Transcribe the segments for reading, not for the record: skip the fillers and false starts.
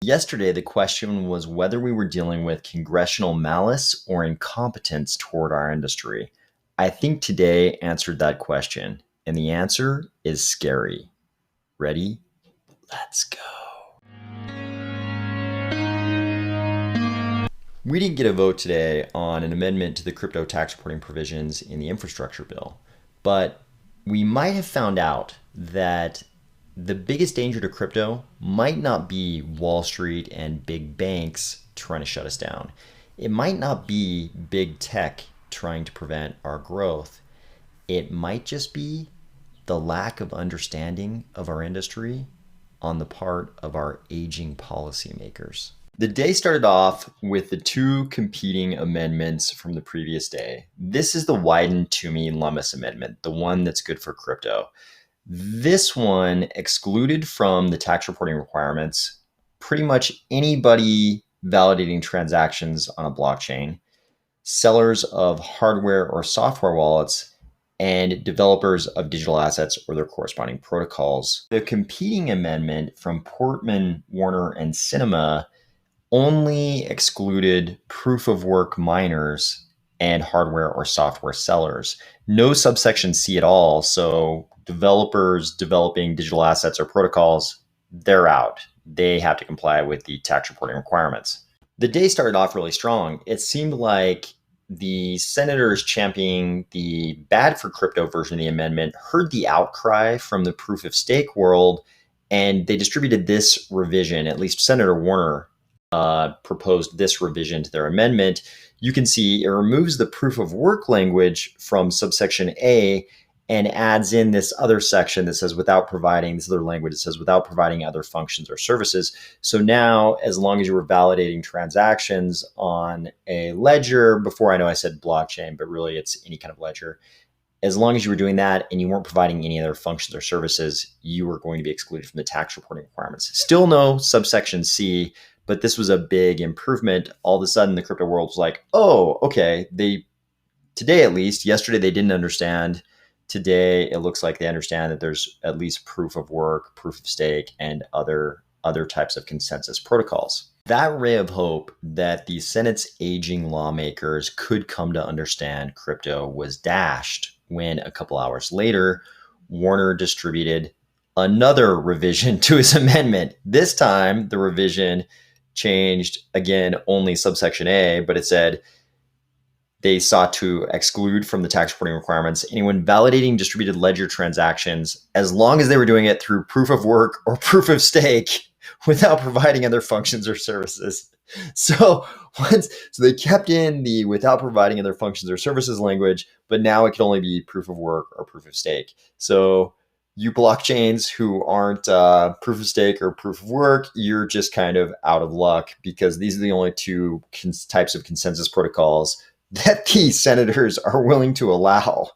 Yesterday, the question was whether we were dealing with congressional malice or incompetence toward our industry. I think today answered that question, and the answer is scary. Ready? Let's go. We didn't get a vote today on an amendment to the crypto tax reporting provisions in the infrastructure bill, but we might have found out that the biggest danger to crypto might not be Wall Street and big banks trying to shut us down. It might not be big tech trying to prevent our growth. It might just be the lack of understanding of our industry on the part of our aging policymakers. The day started off with the two competing amendments from the previous day. This is the widened Toomey Lummis amendment, the one that's good for crypto. This one excluded from the tax reporting requirements pretty much anybody validating transactions on a blockchain, sellers of hardware or software wallets, and developers of digital assets or their corresponding protocols. The competing amendment from Portman, Warner, and Cinema only excluded proof of work miners and hardware or software sellers. No subsection C at all. So developers developing digital assets or protocols, they're out. They have to comply with the tax reporting requirements. The day started off really strong. It seemed like the senators championing the bad for crypto version of the amendment heard the outcry from the proof of stake world, and they distributed this revision. At least Senator Warner proposed this revision to their amendment. You can see it removes the proof of work language from subsection A and adds in this other section that says without providing, this other language that says without providing other functions or services. So now, as long as you were validating transactions on a ledger, before I know I said blockchain, but really it's any kind of ledger, as long as you were doing that and you weren't providing any other functions or services, you were going to be excluded from the tax reporting requirements. Still no subsection C, but this was a big improvement. All of a sudden, the crypto world was like, oh, okay, today at least, yesterday they didn't understand. Today, it looks like they understand that there's at least proof of work, proof of stake, and other types of consensus protocols. That ray of hope that the Senate's aging lawmakers could come to understand crypto was dashed when a couple hours later, Warner distributed another revision to his amendment. This time, the revision changed, again, only subsection A, but it said, they sought to exclude from the tax reporting requirements anyone validating distributed ledger transactions as long as they were doing it through proof of work or proof of stake without providing other functions or services. So they kept in the without providing other functions or services language, but now it could only be proof of work or proof of stake. So you blockchains who aren't proof of stake or proof of work, you're just kind of out of luck because these are the only two types of consensus protocols that the senators are willing to allow.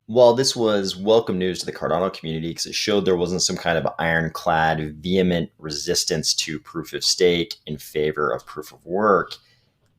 While this was welcome news to the Cardano community because it showed there wasn't some kind of ironclad, vehement resistance to proof of stake in favor of proof of work,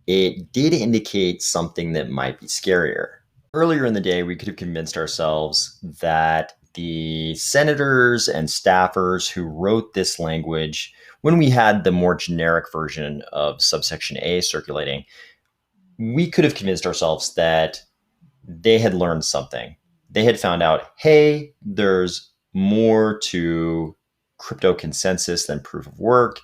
it did indicate something that might be scarier. Earlier in the day, we could have convinced ourselves that the senators and staffers who wrote this language, when we had the more generic version of subsection A circulating, we could have convinced ourselves that they had learned something. They had found out, hey, there's more to crypto consensus than proof of work.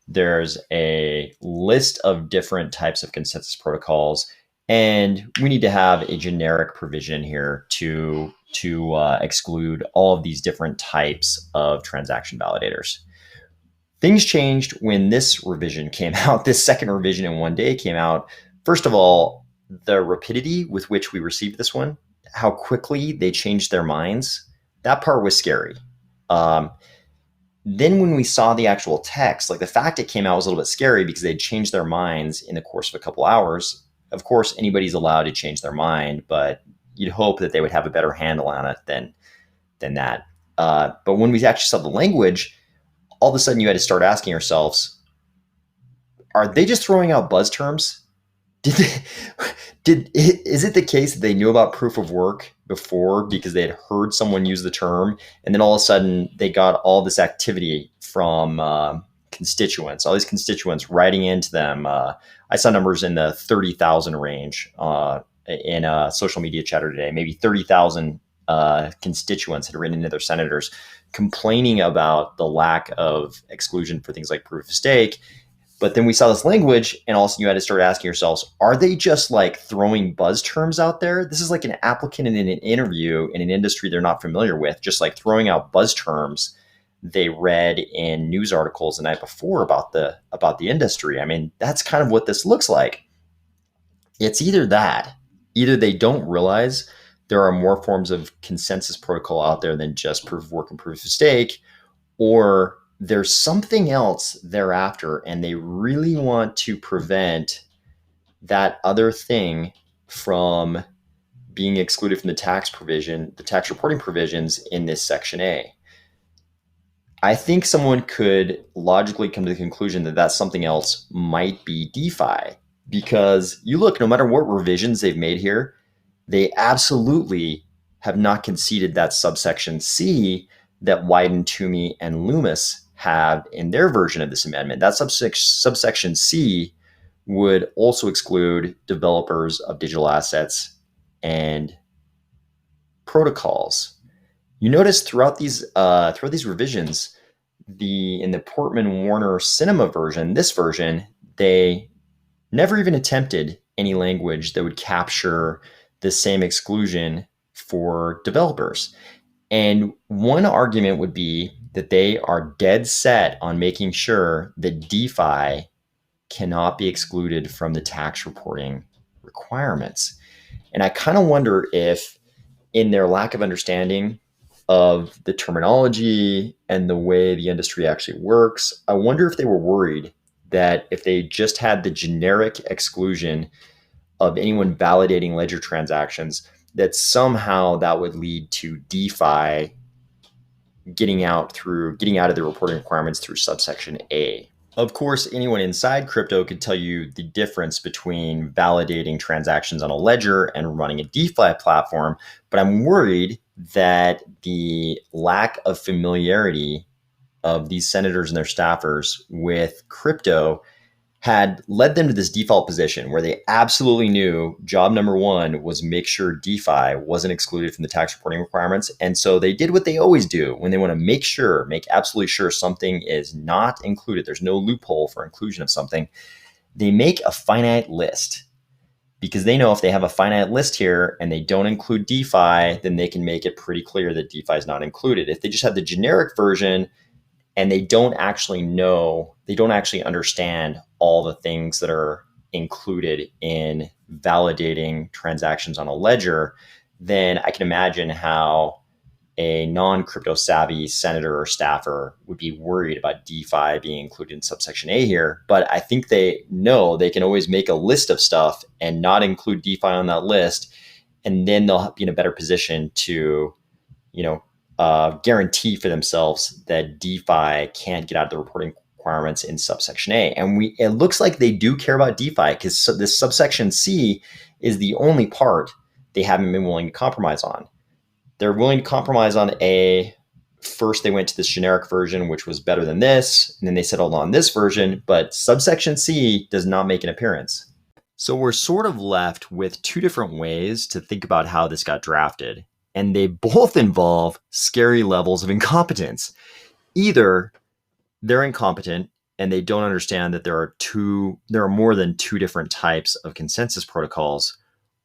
There's a list of different types of consensus protocols, and we need to have a generic provision here to exclude all of these different types of transaction validators. Things changed when this revision came out. This second revision in one day came out. First of all, the rapidity with which we received this one, how quickly they changed their minds, that part was scary. Then when we saw the actual text, like the fact it came out was a little bit scary because they'd changed their minds in the course of a couple hours. Of course, anybody's allowed to change their mind, but you'd hope that they would have a better handle on it than that. But when we actually saw the language, all of a sudden you had to start asking yourselves, are they just throwing out buzz terms? Is it the case that they knew about proof of work before because they had heard someone use the term, and then all of a sudden they got all this activity from constituents, all these constituents writing into them. I saw numbers in the 30,000 range in a social media chatter today. Maybe 30,000 constituents had written into their senators complaining about the lack of exclusion for things like proof of stake. But then we saw this language, and also you had to start asking yourselves, are they just like throwing buzz terms out there? This is like an applicant in an interview in an industry they're not familiar with, just like throwing out buzz terms they read in news articles the night before about the industry. I mean, that's kind of what this looks like. It's either they don't realize there are more forms of consensus protocol out there than just proof of work and proof of stake, or there's something else thereafter, and they really want to prevent that other thing from being excluded from the tax reporting provisions in this Section A. I think someone could logically come to the conclusion that that something else might be DeFi, because you look, no matter what revisions they've made here, they absolutely have not conceded that subsection C that Wyden, Toomey, and Loomis have in their version of this amendment. That subsection C would also exclude developers of digital assets and protocols. You notice throughout these revisions, in the Portman-Warner Cinema version, this version, they never even attempted any language that would capture the same exclusion for developers. And one argument would be that they are dead set on making sure that DeFi cannot be excluded from the tax reporting requirements. And I kind of wonder if, in their lack of understanding of the terminology and the way the industry actually works, I wonder if they were worried that if they just had the generic exclusion of anyone validating ledger transactions, that somehow that would lead to DeFi getting out of the reporting requirements through subsection A. Of course, anyone inside crypto could tell you the difference between validating transactions on a ledger and running a DeFi platform, but I'm worried that the lack of familiarity of these senators and their staffers with crypto had led them to this default position where they absolutely knew job number one was make sure DeFi wasn't excluded from the tax reporting requirements. And so they did what they always do when they want to make absolutely sure something is not included. There's no loophole for inclusion of something. They make a finite list, because they know if they have a finite list here and they don't include DeFi, then they can make it pretty clear that DeFi is not included. If they just have the generic version and they don't actually understand all the things that are included in validating transactions on a ledger, then I can imagine how a non-crypto savvy senator or staffer would be worried about DeFi being included in subsection A here. But I think they know they can always make a list of stuff and not include DeFi on that list, and then they'll be in a better position to, guarantee for themselves that DeFi can't get out of the reporting requirements in subsection A. And it looks like they do care about DeFi, because this subsection C is the only part they haven't been willing to compromise on. They're willing to compromise on A. First, they went to this generic version, which was better than this, and then they settled on this version, but subsection C does not make an appearance. So we're sort of left with two different ways to think about how this got drafted, and they both involve scary levels of incompetence. Either they're incompetent and they don't understand that there are more than two different types of consensus protocols,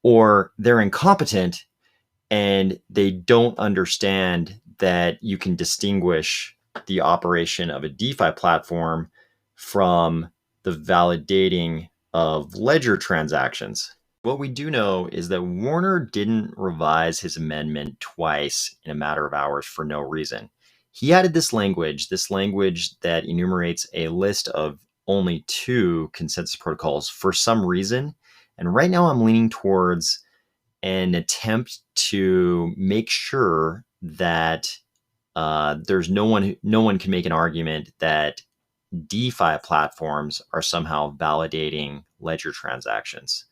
or they're incompetent and they don't understand that you can distinguish the operation of a DeFi platform from the validating of ledger transactions. What we do know is that Warner didn't revise his amendment twice in a matter of hours for no reason. He added this language that enumerates a list of only two consensus protocols for some reason. And right now I'm leaning towards an attempt to make sure that there's no one can make an argument that DeFi platforms are somehow validating ledger transactions.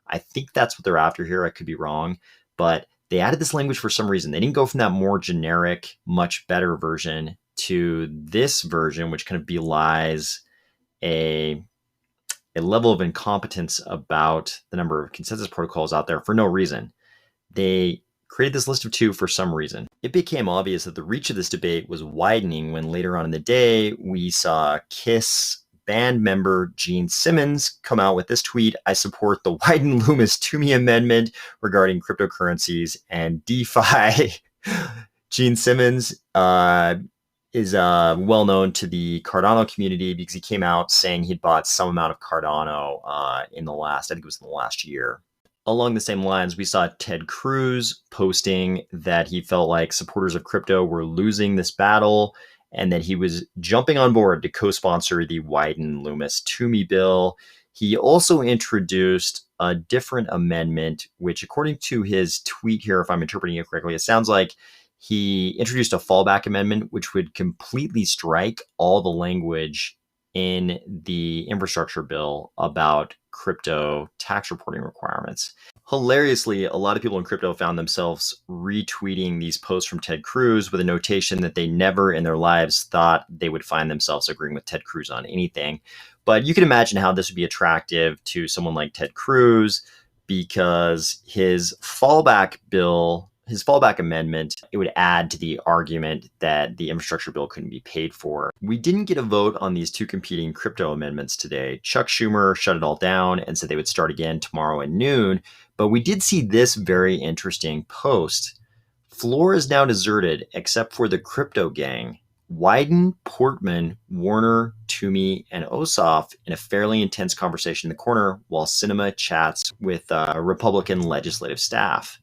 I think that's what they're after here. I could be wrong, but they added this language for some reason. They didn't go from that more generic, much better version to this version, which kind of belies a level of incompetence about the number of consensus protocols out there for no reason. They created this list of 2 for some reason. It became obvious that the reach of this debate was widening when later on in the day, we saw KISS band member Gene Simmons come out with this tweet: "I support the Wyden Loomis Toomey Amendment regarding cryptocurrencies and DeFi." Gene Simmons is well known to the Cardano community because he came out saying he'd bought some amount of Cardano in the last year. Along the same lines, we saw Ted Cruz posting that he felt like supporters of crypto were losing this battle and that he was jumping on board to co-sponsor the Wyden Loomis Toomey bill. He also introduced a different amendment, which according to his tweet here, if I'm interpreting it correctly, it sounds like he introduced a fallback amendment, which would completely strike all the language in the infrastructure bill about crypto tax reporting requirements. Hilariously, a lot of people in crypto found themselves retweeting these posts from Ted Cruz with a notation that they never in their lives thought they would find themselves agreeing with Ted Cruz on anything. But you can imagine how this would be attractive to someone like Ted Cruz, because his fallback amendment, it would add to the argument that the infrastructure bill couldn't be paid for. We didn't get a vote on these 2 competing crypto amendments today. Chuck Schumer shut it all down and said they would start again tomorrow at noon. But we did see this very interesting post. "Floor is now deserted except for the crypto gang. Wyden, Portman, Warner, Toomey, and Ossoff in a fairly intense conversation in the corner while Sinema chats with Republican legislative staff."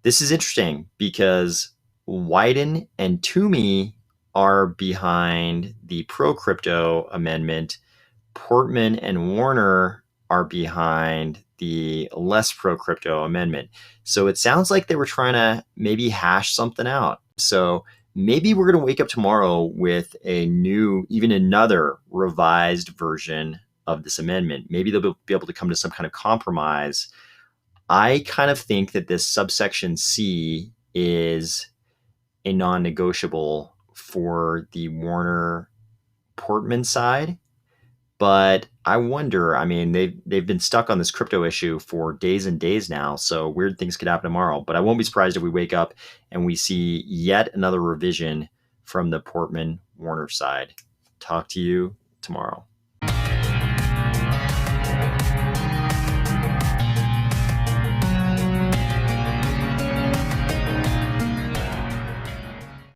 This is interesting because Wyden and Toomey are behind the pro-crypto amendment. Portman and Warner are behind the less pro-crypto amendment. So it sounds like they were trying to maybe hash something out. So maybe we're going to wake up tomorrow with even another revised version of this amendment. Maybe they'll be able to come to some kind of compromise. I kind of think that this subsection C is a non-negotiable for the Warner Portman side. But I wonder, I mean, they've been stuck on this crypto issue for days and days now, so weird things could happen tomorrow. But I won't be surprised if we wake up and we see yet another revision from the Portman Warner side. Talk to you tomorrow.